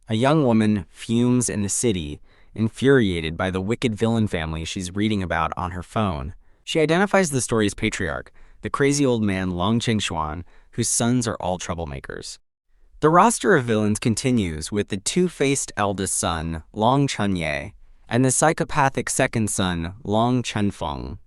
A young woman fumes in the city, infuriated by the wicked villain family she's reading about on her phone. She identifies the story's patriarch, the crazy old man Long Cheng-xuan, whose sons are all troublemakers. The roster of villains continues with the two-faced eldest son, Long Chun-ye, and the psychopathic second son, Long Chen-feng.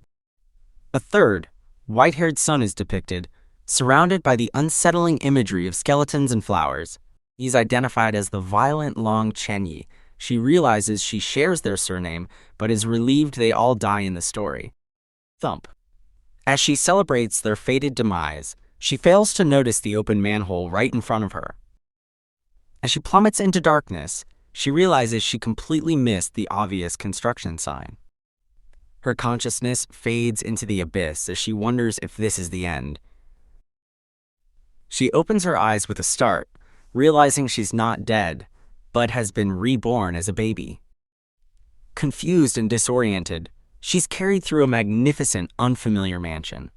A third, white-haired son is depicted, surrounded by the unsettling imagery of skeletons and flowers. He's identified as the violent Long Chen-yi. She realizes she shares their surname, but is relieved they all die in the story. Thump. As she celebrates their fated demise, she fails to notice the open manhole right in front of her. As she plummets into darkness, she realizes she completely missed the obvious construction sign. Her consciousness fades into the abyss as she wonders if this is the end. She opens her eyes with a start, realizing she's not dead, but has been reborn as a baby. Confused and disoriented, she's carried through a magnificent, unfamiliar mansion.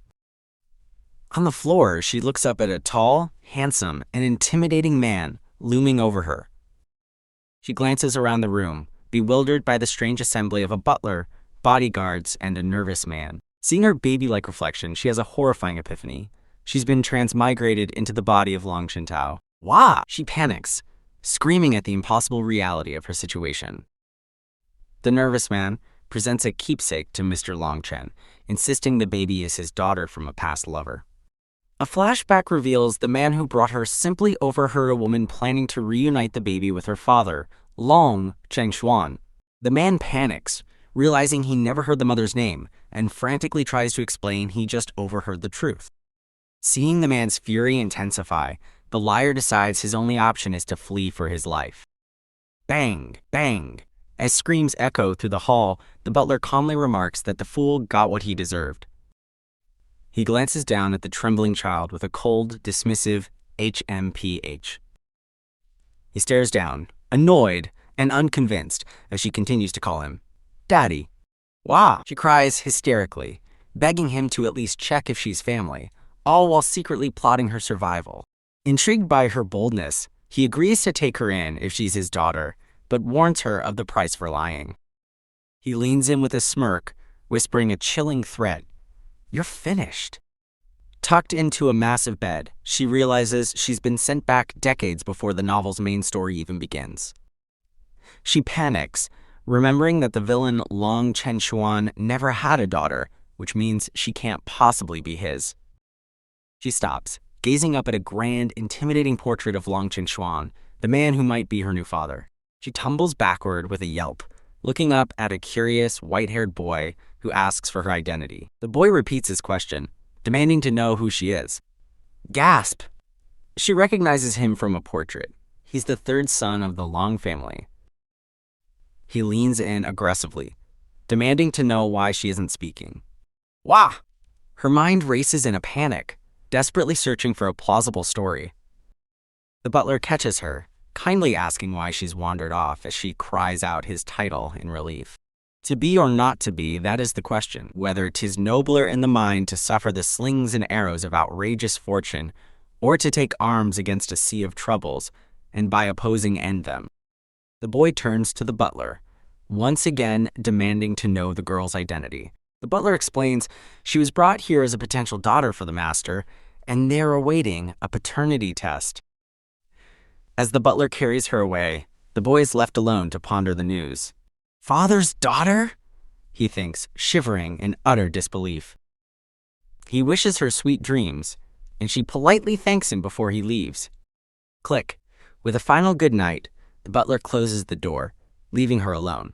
On the floor, she looks up at a tall, handsome, and intimidating man looming over her. She glances around the room, bewildered by the strange assembly of a butler, bodyguards, and a nervous man. Seeing her baby-like reflection, she has a horrifying epiphany. She's been transmigrated into the body of Long Chintao. Wah! She panics, screaming at the impossible reality of her situation. The nervous man presents a keepsake to Mr. Long Chen, insisting the baby is his daughter from a past lover. A flashback reveals the man who brought her simply overheard a woman planning to reunite the baby with her father, Long Cheng-xuan. The man panics, realizing he never heard the mother's name, and frantically tries to explain he just overheard the truth. Seeing the man's fury intensify, the liar decides his only option is to flee for his life. Bang! Bang! As screams echo through the hall, the butler calmly remarks that the fool got what he deserved. He glances down at the trembling child with a cold, dismissive HMPH. He stares down, annoyed and unconvinced, as she continues to call him Daddy. Wah! She cries hysterically, begging him to at least check if she's family, all while secretly plotting her survival. Intrigued by her boldness, he agrees to take her in if she's his daughter, but warns her of the price for lying. He leans in with a smirk, whispering a chilling threat. You're finished. Tucked into a massive bed, she realizes she's been sent back decades before the novel's main story even begins. She panics, remembering that the villain Long Cheng-xuan never had a daughter, which means she can't possibly be his. She stops, gazing up at a grand, intimidating portrait of Long Cheng-xuan, the man who might be her new father. She tumbles backward with a yelp, looking up at a curious, white-haired boy who asks for her identity. The boy repeats his question, demanding to know who she is. Gasp! She recognizes him from a portrait. He's the third son of the Long family. He leans in aggressively, demanding to know why she isn't speaking. Wah! Her mind races in a panic, desperately searching for a plausible story. The butler catches her, kindly asking why she's wandered off as she cries out his title in relief. To be or not to be, that is the question, whether 'tis nobler in the mind to suffer the slings and arrows of outrageous fortune, or to take arms against a sea of troubles, and by opposing end them. The boy turns to the butler, once again demanding to know the girl's identity. The butler explains she was brought here as a potential daughter for the master, and they're awaiting a paternity test. As the butler carries her away, the boy is left alone to ponder the news. Father's daughter? He thinks, shivering in utter disbelief. He wishes her sweet dreams, and she politely thanks him before he leaves. Click. With a final good night, the butler closes the door, leaving her alone.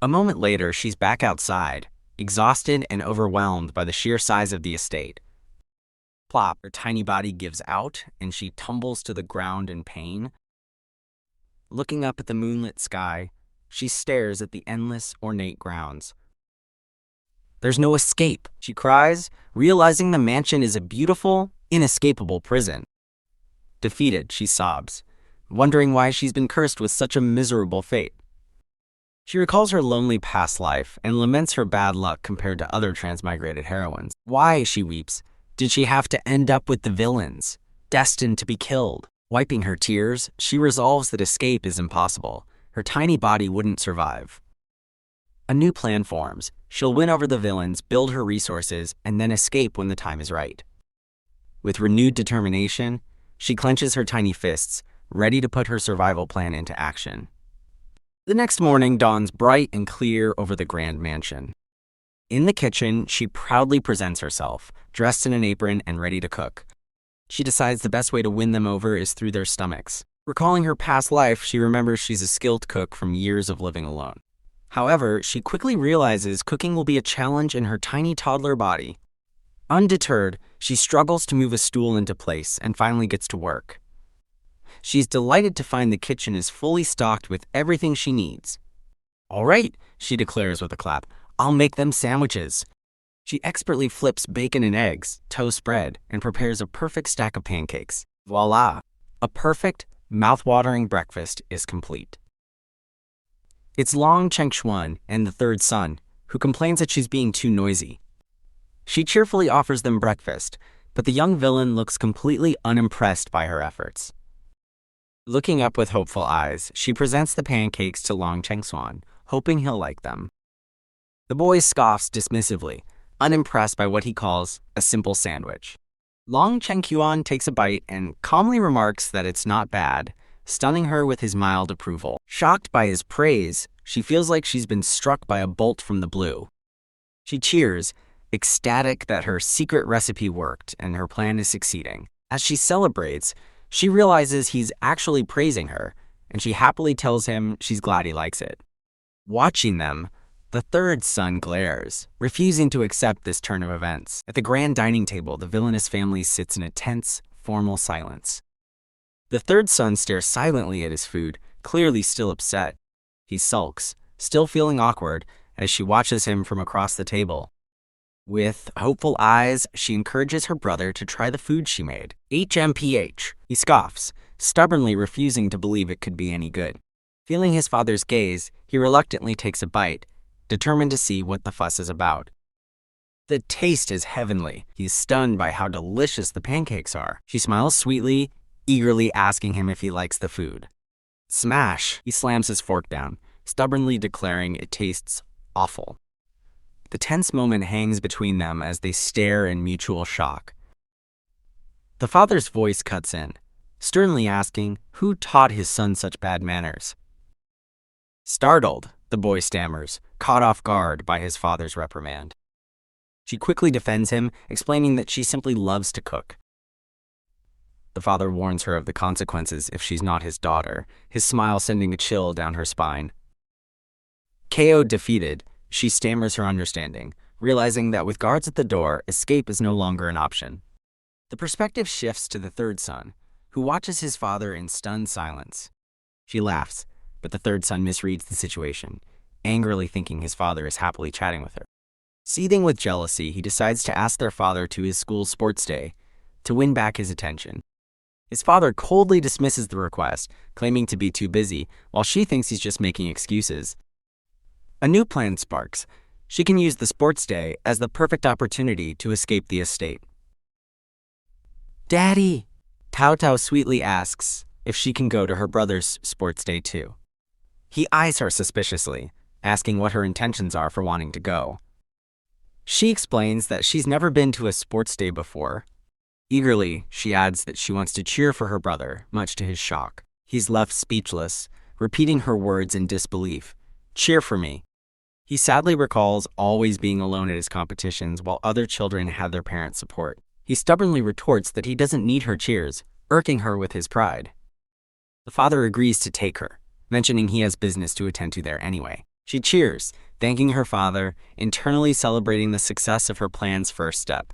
A moment later, she's back outside, exhausted and overwhelmed by the sheer size of the estate. Plop, her tiny body gives out, and she tumbles to the ground in pain. Looking up at the moonlit sky, she stares at the endless, ornate grounds. There's no escape, she cries, realizing the mansion is a beautiful, inescapable prison. Defeated, she sobs, wondering why she's been cursed with such a miserable fate. She recalls her lonely past life and laments her bad luck compared to other transmigrated heroines. Why, she weeps, did she have to end up with the villains, destined to be killed? Wiping her tears, she resolves that escape is impossible. Her tiny body wouldn't survive. A new plan forms. She'll win over the villains, build her resources, and then escape when the time is right. With renewed determination, she clenches her tiny fists, ready to put her survival plan into action. The next morning dawns bright and clear over the grand mansion. In the kitchen, she proudly presents herself, dressed in an apron and ready to cook. She decides the best way to win them over is through their stomachs. Recalling her past life, she remembers she's a skilled cook from years of living alone. However, she quickly realizes cooking will be a challenge in her tiny toddler body. Undeterred, she struggles to move a stool into place and finally gets to work. She's delighted to find the kitchen is fully stocked with everything she needs. "All right," she declares with a clap, "I'll make them sandwiches." She expertly flips bacon and eggs, toast bread, and prepares a perfect stack of pancakes. Voila! A perfect, mouth-watering breakfast is complete. It's Long Cheng-xuan and the third son, who complains that she's being too noisy. She cheerfully offers them breakfast, but the young villain looks completely unimpressed by her efforts. Looking up with hopeful eyes, she presents the pancakes to Long Cheng-xuan, hoping he'll like them. The boy scoffs dismissively, unimpressed by what he calls a simple sandwich. Long Cheng-xuan takes a bite and calmly remarks that it's not bad, stunning her with his mild approval. Shocked by his praise, she feels like she's been struck by a bolt from the blue. She cheers, ecstatic that her secret recipe worked and her plan is succeeding. As she celebrates, she realizes he's actually praising her, and she happily tells him she's glad he likes it. Watching them, the third son glares, refusing to accept this turn of events. At the grand dining table, the villainous family sits in a tense, formal silence. The third son stares silently at his food, clearly still upset. He sulks, still feeling awkward, as she watches him from across the table. With hopeful eyes, she encourages her brother to try the food she made. HMPH. He scoffs, stubbornly refusing to believe it could be any good. Feeling his father's gaze, he reluctantly takes a bite, determined to see what the fuss is about. The taste is heavenly. He's stunned by how delicious the pancakes are. She smiles sweetly, eagerly asking him if he likes the food. Smash! He slams his fork down, stubbornly declaring it tastes awful. The tense moment hangs between them as they stare in mutual shock. The father's voice cuts in, sternly asking who taught his son such bad manners. Startled, the boy stammers, caught off guard by his father's reprimand. She quickly defends him, explaining that she simply loves to cook. The father warns her of the consequences if she's not his daughter, his smile sending a chill down her spine. KO'd defeated, she stammers her understanding, realizing that with guards at the door, escape is no longer an option. The perspective shifts to the third son, who watches his father in stunned silence. She laughs, but the third son misreads the situation, angrily thinking his father is happily chatting with her. Seething with jealousy, he decides to ask their father to his school's sports day to win back his attention. His father coldly dismisses the request, claiming to be too busy, while she thinks he's just making excuses. A new plan sparks. She can use the sports day as the perfect opportunity to escape the estate. "Daddy!" Tao Tao sweetly asks if she can go to her brother's sports day too. He eyes her suspiciously, asking what her intentions are for wanting to go. She explains that she's never been to a sports day before. Eagerly, she adds that she wants to cheer for her brother, much to his shock. He's left speechless, repeating her words in disbelief. "Cheer for me." He sadly recalls always being alone at his competitions while other children had their parents' support. He stubbornly retorts that he doesn't need her cheers, irking her with his pride. The father agrees to take her, mentioning he has business to attend to there anyway. She cheers, thanking her father, internally celebrating the success of her plan's first step.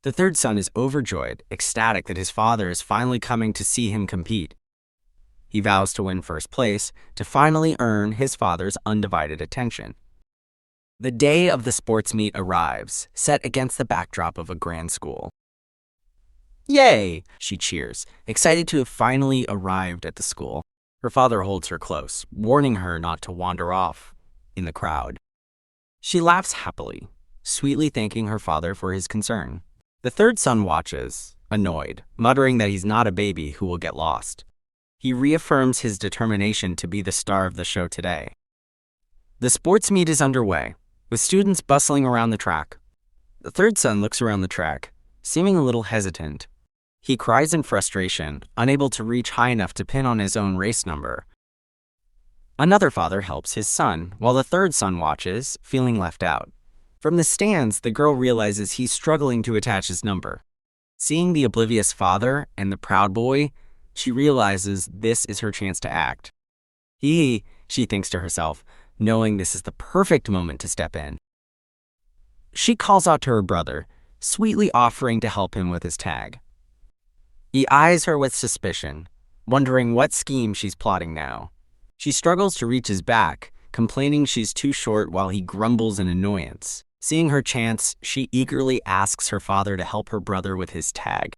The third son is overjoyed, ecstatic that his father is finally coming to see him compete. He vows to win first place, to finally earn his father's undivided attention. The day of the sports meet arrives, set against the backdrop of a grand school. "Yay!" she cheers, excited to have finally arrived at the school. Her father holds her close, warning her not to wander off in the crowd. She laughs happily, sweetly thanking her father for his concern. The third son watches, annoyed, muttering that he's not a baby who will get lost. He reaffirms his determination to be the star of the show today. The sports meet is underway, with students bustling around the track. The third son looks around the track, seeming a little hesitant. He cries in frustration, unable to reach high enough to pin on his own race number. Another father helps his son, while the third son watches, feeling left out. From the stands, the girl realizes he's struggling to attach his number. Seeing the oblivious father and the proud boy, she realizes this is her chance to act. She thinks to herself, knowing this is the perfect moment to step in. She calls out to her brother, sweetly offering to help him with his tag. He eyes her with suspicion, wondering what scheme she's plotting now. She struggles to reach his back, complaining she's too short while he grumbles in annoyance. Seeing her chance, she eagerly asks her father to help her brother with his tag.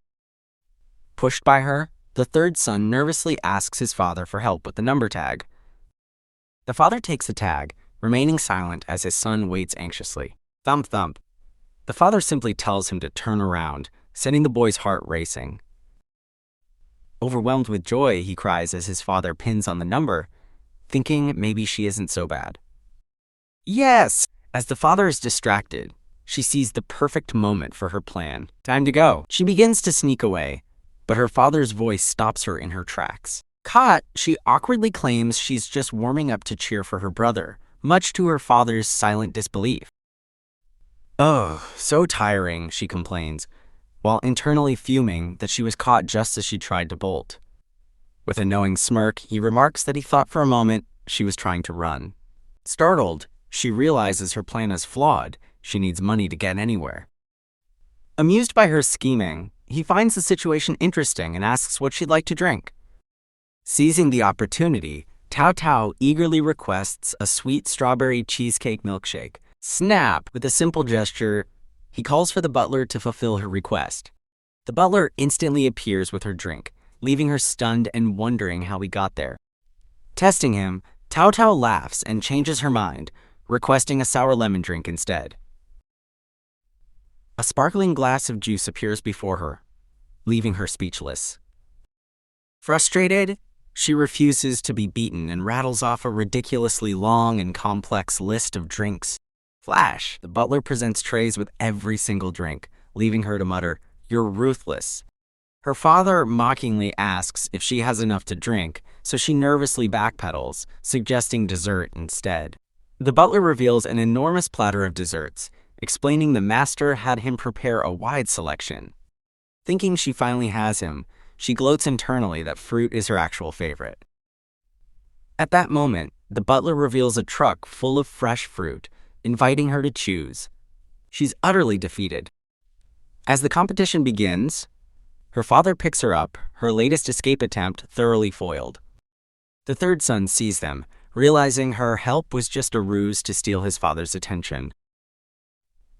Pushed by her, the third son nervously asks his father for help with the number tag. The father takes the tag, remaining silent as his son waits anxiously. Thump thump. The father simply tells him to turn around, sending the boy's heart racing. Overwhelmed with joy, he cries as his father pins on the number, thinking maybe she isn't so bad. Yes! As the father is distracted, she sees the perfect moment for her plan. Time to go. She begins to sneak away, but her father's voice stops her in her tracks. Caught, she awkwardly claims she's just warming up to cheer for her brother, much to her father's silent disbelief. "Oh, so tiring," she complains, while internally fuming that she was caught just as she tried to bolt. With a knowing smirk, he remarks that he thought for a moment she was trying to run. Startled, she realizes her plan is flawed. She needs money to get anywhere. Amused by her scheming, he finds the situation interesting and asks what she'd like to drink. Seizing the opportunity, Tao Tao eagerly requests a sweet strawberry cheesecake milkshake. Snap! With a simple gesture, he calls for the butler to fulfill her request. The butler instantly appears with her drink, leaving her stunned and wondering how he got there. Testing him, Tao Tao laughs and changes her mind, requesting a sour lemon drink instead. A sparkling glass of juice appears before her, leaving her speechless. Frustrated, she refuses to be beaten and rattles off a ridiculously long and complex list of drinks. Flash! The butler presents trays with every single drink, leaving her to mutter, "You're ruthless." Her father mockingly asks if she has enough to drink, so she nervously backpedals, suggesting dessert instead. The butler reveals an enormous platter of desserts, explaining the master had him prepare a wide selection. Thinking she finally has him, she gloats internally that fruit is her actual favorite. At that moment, the butler reveals a truck full of fresh fruit, inviting her to choose. She's utterly defeated. As the competition begins, her father picks her up, her latest escape attempt thoroughly foiled. The third son sees them, realizing her help was just a ruse to steal his father's attention.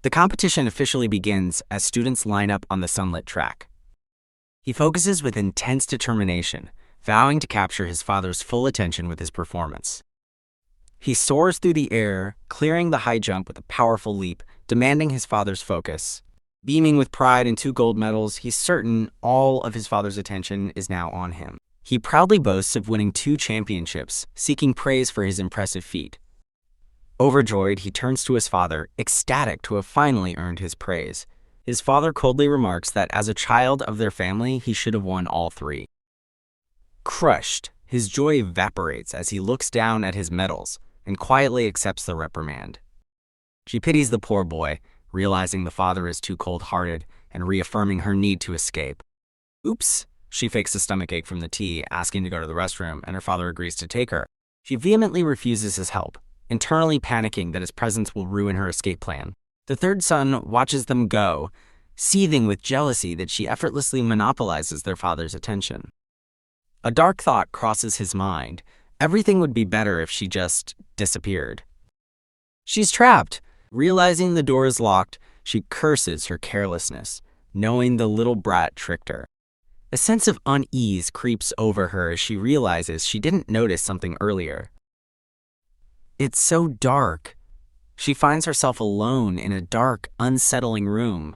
The competition officially begins as students line up on the sunlit track. He focuses with intense determination, vowing to capture his father's full attention with his performance. He soars through the air, clearing the high jump with a powerful leap, demanding his father's focus. Beaming with pride and 2 gold medals, he's certain all of his father's attention is now on him. He proudly boasts of winning 2 championships, seeking praise for his impressive feat. Overjoyed, he turns to his father, ecstatic to have finally earned his praise. His father coldly remarks that as a child of their family, he should have won all 3. Crushed, his joy evaporates as he looks down at his medals and quietly accepts the reprimand. She pities the poor boy, realizing the father is too cold-hearted and reaffirming her need to escape. Oops! She fakes a stomachache from the tea, asking to go to the restroom, and her father agrees to take her. She vehemently refuses his help, internally panicking that his presence will ruin her escape plan. The third son watches them go, seething with jealousy that she effortlessly monopolizes their father's attention. A dark thought crosses his mind. Everything would be better if she just disappeared. She's trapped. Realizing the door is locked, she curses her carelessness, knowing the little brat tricked her. A sense of unease creeps over her as she realizes she didn't notice something earlier. It's so dark. She finds herself alone in a dark, unsettling room.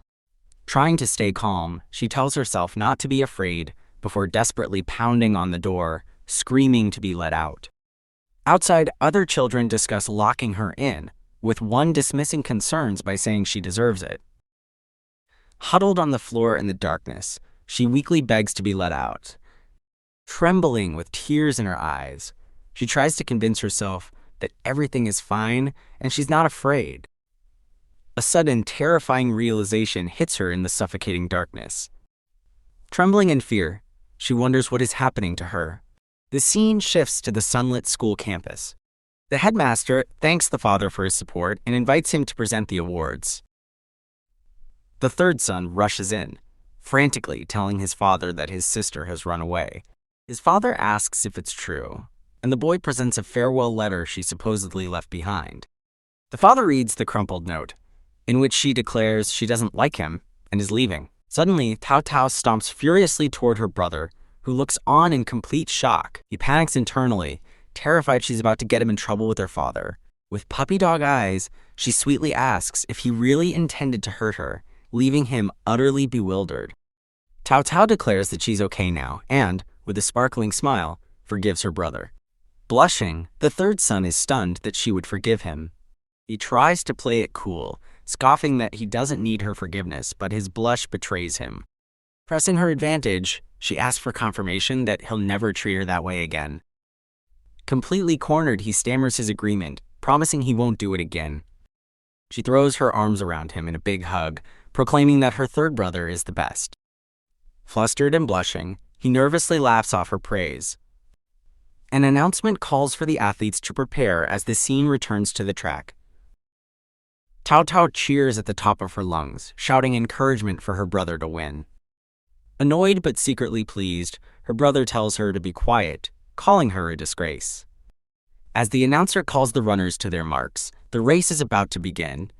Trying to stay calm, she tells herself not to be afraid before desperately pounding on the door, screaming to be let out. Outside, other children discuss locking her in, with one dismissing concerns by saying she deserves it. Huddled on the floor in the darkness, she weakly begs to be let out. Trembling with tears in her eyes, she tries to convince herself that everything is fine and she's not afraid. A sudden, terrifying realization hits her in the suffocating darkness. Trembling in fear, she wonders what is happening to her. The scene shifts to the sunlit school campus. The headmaster thanks the father for his support and invites him to present the awards. The third son rushes in, frantically telling his father that his sister has run away. His father asks if it's true, and the boy presents a farewell letter she supposedly left behind. The father reads the crumpled note, in which she declares she doesn't like him and is leaving. Suddenly, Tao Tao stomps furiously toward her brother, who looks on in complete shock. He panics internally, terrified she's about to get him in trouble with her father. With puppy dog eyes, she sweetly asks if he really intended to hurt her, leaving him utterly bewildered. Tao Tao declares that she's okay now and, with a sparkling smile, forgives her brother. Blushing, the third son is stunned that she would forgive him. He tries to play it cool, scoffing that he doesn't need her forgiveness, but his blush betrays him. Pressing her advantage, she asks for confirmation that he'll never treat her that way again. Completely cornered, he stammers his agreement, promising he won't do it again. She throws her arms around him in a big hug, proclaiming that her third brother is the best. Flustered and blushing, he nervously laughs off her praise. An announcement calls for the athletes to prepare as the scene returns to the track. Tao Tao cheers at the top of her lungs, shouting encouragement for her brother to win. Annoyed but secretly pleased, her brother tells her to be quiet, calling her a disgrace. As the announcer calls the runners to their marks, the race is about to begin.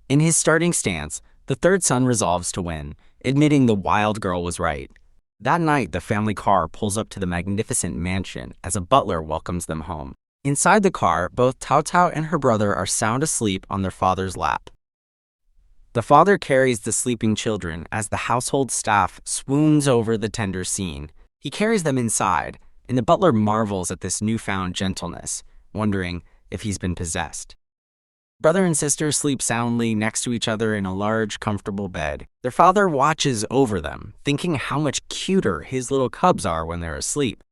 In his starting stance, the third son resolves to win, admitting the wild girl was right. That night, the family car pulls up to the magnificent mansion as a butler welcomes them home. Inside the car, both Tao Tao and her brother are sound asleep on their father's lap. The father carries the sleeping children as the household staff swoons over the tender scene. He carries them inside, and the butler marvels at this newfound gentleness, wondering if he's been possessed. Brother and sister sleep soundly next to each other in a large, comfortable bed. Their father watches over them, thinking how much cuter his little cubs are when they're asleep.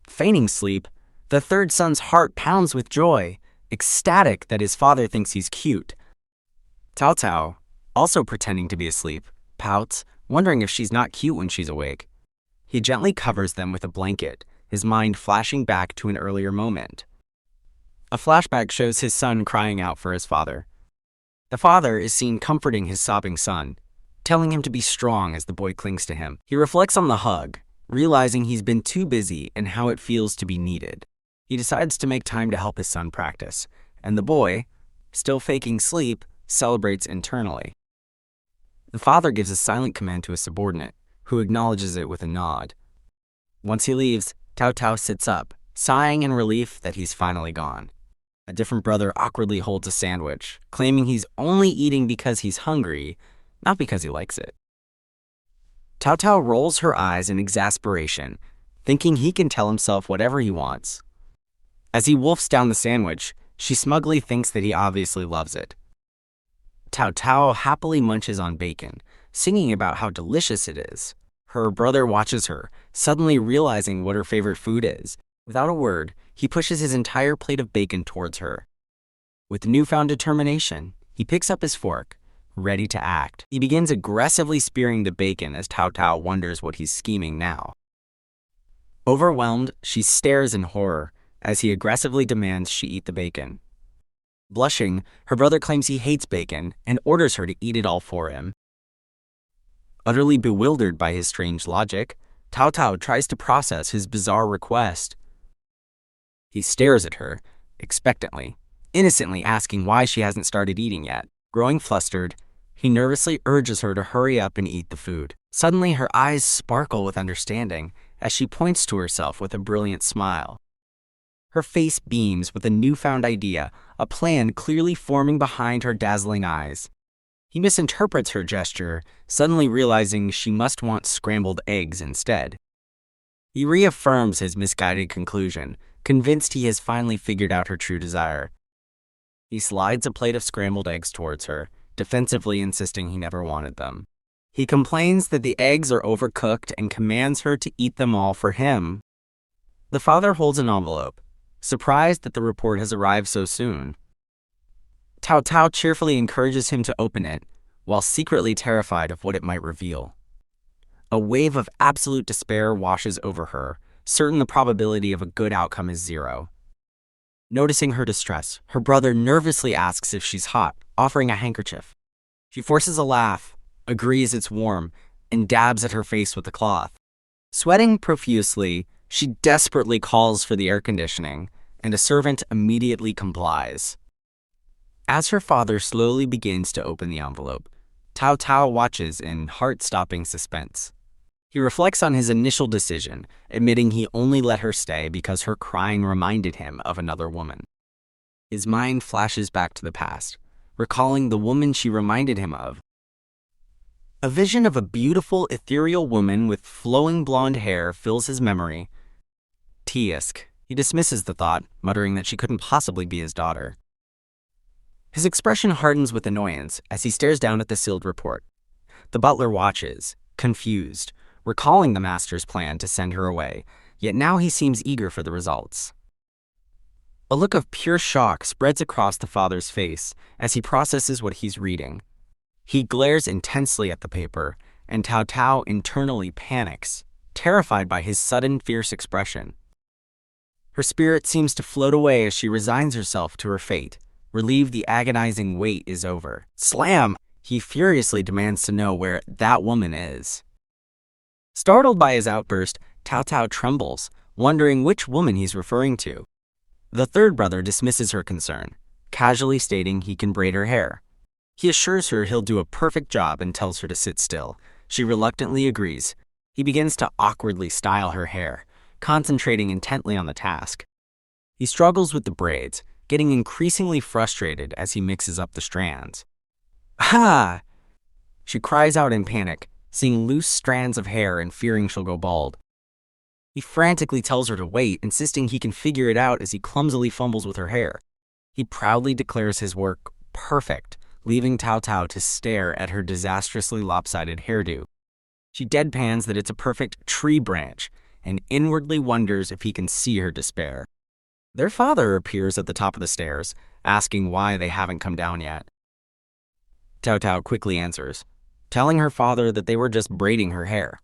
Feigning sleep, the third son's heart pounds with joy, ecstatic that his father thinks he's cute. Tao Tao, also pretending to be asleep, pouts, wondering if she's not cute when she's awake. He gently covers them with a blanket, his mind flashing back to an earlier moment. A flashback shows his son crying out for his father. The father is seen comforting his sobbing son, telling him to be strong as the boy clings to him. He reflects on the hug, realizing he's been too busy and how it feels to be needed. He decides to make time to help his son practice, and the boy, still faking sleep, celebrates internally. The father gives a silent command to a subordinate, who acknowledges it with a nod. Once he leaves, Tao Tao sits up, sighing in relief that he's finally gone. A different brother awkwardly holds a sandwich, claiming he's only eating because he's hungry, not because he likes it. Tao Tao rolls her eyes in exasperation, thinking he can tell himself whatever he wants. As he wolfs down the sandwich, she smugly thinks that he obviously loves it. Tao Tao happily munches on bacon, singing about how delicious it is. Her brother watches her, suddenly realizing what her favorite food is. Without a word, he pushes his entire plate of bacon towards her. With newfound determination, he picks up his fork, ready to act. He begins aggressively spearing the bacon as Tao Tao wonders what he's scheming now. Overwhelmed, she stares in horror as he aggressively demands she eat the bacon. Blushing, her brother claims he hates bacon and orders her to eat it all for him. Utterly bewildered by his strange logic, Tao Tao tries to process his bizarre request. He stares at her, expectantly, innocently asking why she hasn't started eating yet. Growing flustered, he nervously urges her to hurry up and eat the food. Suddenly, her eyes sparkle with understanding as she points to herself with a brilliant smile. Her face beams with a newfound idea, a plan clearly forming behind her dazzling eyes. He misinterprets her gesture, suddenly realizing she must want scrambled eggs instead. He reaffirms his misguided conclusion, convinced he has finally figured out her true desire. He slides a plate of scrambled eggs towards her, defensively insisting he never wanted them. He complains that the eggs are overcooked and commands her to eat them all for him. The father holds an envelope, surprised that the report has arrived so soon. Tao Tao cheerfully encourages him to open it, while secretly terrified of what it might reveal. A wave of absolute despair washes over her, certain the probability of a good outcome is 0. Noticing her distress, her brother nervously asks if she's hot, offering a handkerchief. She forces a laugh, agrees it's warm, and dabs at her face with the cloth. Sweating profusely, she desperately calls for the air conditioning, and a servant immediately complies. As her father slowly begins to open the envelope, Tao Tao watches in heart-stopping suspense. He reflects on his initial decision, admitting he only let her stay because her crying reminded him of another woman. His mind flashes back to the past, recalling the woman she reminded him of. A vision of a beautiful, ethereal woman with flowing blonde hair fills his memory. Tiesk. He dismisses the thought, muttering that she couldn't possibly be his daughter. His expression hardens with annoyance as he stares down at the sealed report. The butler watches, confused, recalling the master's plan to send her away, yet now he seems eager for the results. A look of pure shock spreads across the father's face as he processes what he's reading. He glares intensely at the paper, and Tao Tao internally panics, terrified by his sudden fierce expression. Her spirit seems to float away as she resigns herself to her fate, relieved the agonizing wait is over. Slam! He furiously demands to know where that woman is. Startled by his outburst, Tao Tao trembles, wondering which woman he's referring to. The third brother dismisses her concern, casually stating he can braid her hair. He assures her he'll do a perfect job and tells her to sit still. She reluctantly agrees. He begins to awkwardly style her hair, concentrating intently on the task. He struggles with the braids, getting increasingly frustrated as he mixes up the strands. Ha! She cries out in panic, seeing loose strands of hair and fearing she'll go bald. He frantically tells her to wait, insisting he can figure it out as he clumsily fumbles with her hair. He proudly declares his work perfect, leaving Tao Tao to stare at her disastrously lopsided hairdo. She deadpans that it's a perfect tree branch, and inwardly wonders if he can see her despair. Their father appears at the top of the stairs, asking why they haven't come down yet. Tao Tao quickly answers, telling her father that they were just braiding her hair.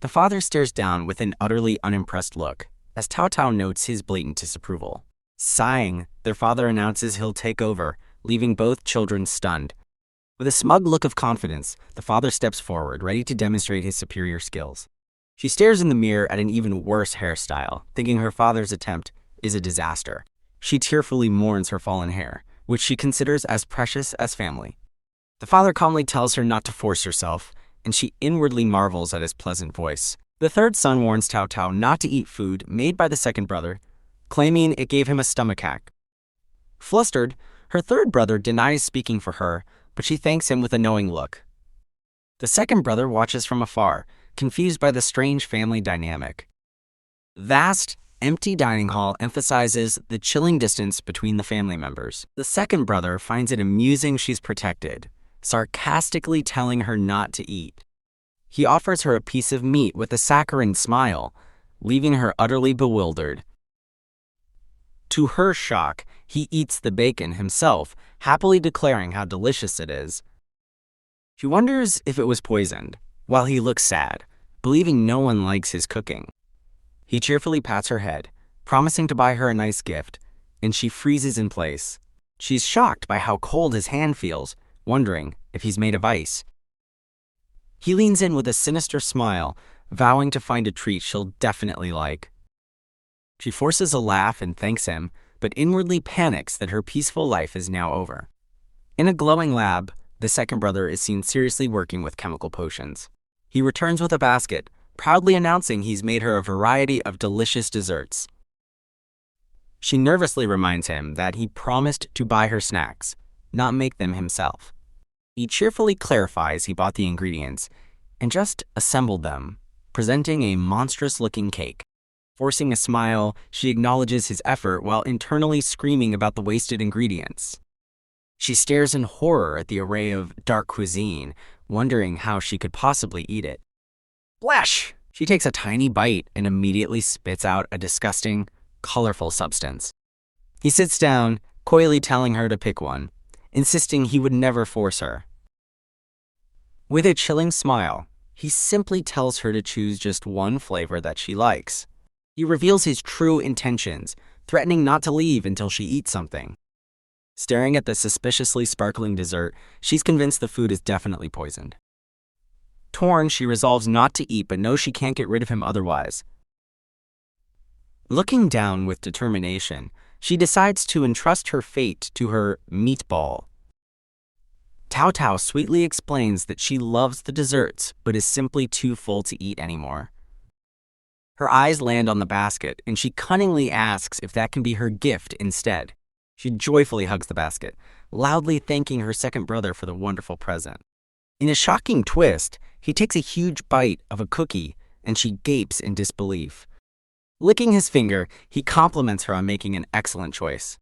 The father stares down with an utterly unimpressed look, as Tao Tao notes his blatant disapproval. Sighing, their father announces he'll take over, leaving both children stunned. With a smug look of confidence, the father steps forward, ready to demonstrate his superior skills. She stares in the mirror at an even worse hairstyle, thinking her father's attempt is a disaster. She tearfully mourns her fallen hair, which she considers as precious as family. The father calmly tells her not to force herself, and she inwardly marvels at his pleasant voice. The third son warns Tao Tao not to eat food made by the second brother, claiming it gave him a stomachache. Flustered, her third brother denies speaking for her, but she thanks him with a knowing look. The second brother watches from afar, confused by the strange family dynamic. Vast, empty dining hall emphasizes the chilling distance between the family members. The second brother finds it amusing she's protected, sarcastically telling her not to eat. He offers her a piece of meat with a saccharine smile, leaving her utterly bewildered. To her shock, he eats the bacon himself, happily declaring how delicious it is. She wonders if it was poisoned, while he looks sad, believing no one likes his cooking. He cheerfully pats her head, promising to buy her a nice gift, and she freezes in place. She's shocked by how cold his hand feels, wondering if he's made of ice. He leans in with a sinister smile, vowing to find a treat she'll definitely like. She forces a laugh and thanks him, but inwardly panics that her peaceful life is now over. In a glowing lab, the second brother is seen seriously working with chemical potions. He returns with a basket, proudly announcing he's made her a variety of delicious desserts. She nervously reminds him that he promised to buy her snacks, not make them himself. He cheerfully clarifies he bought the ingredients and just assembled them, presenting a monstrous-looking cake. Forcing a smile, she acknowledges his effort while internally screaming about the wasted ingredients. She stares in horror at the array of dark cuisine, wondering how she could possibly eat it. Flesh! She takes a tiny bite and immediately spits out a disgusting, colorful substance. He sits down, coyly telling her to pick one, insisting he would never force her. With a chilling smile, he simply tells her to choose just one flavor that she likes. He reveals his true intentions, threatening not to leave until she eats something. Staring at the suspiciously sparkling dessert, she's convinced the food is definitely poisoned. Torn, she resolves not to eat but knows she can't get rid of him otherwise. Looking down with determination, she decides to entrust her fate to her meatball. Tao Tao sweetly explains that she loves the desserts but is simply too full to eat anymore. Her eyes land on the basket, and she cunningly asks if that can be her gift instead. She joyfully hugs the basket, loudly thanking her second brother for the wonderful present. In a shocking twist, he takes a huge bite of a cookie, and she gapes in disbelief. Licking his finger, he compliments her on making an excellent choice.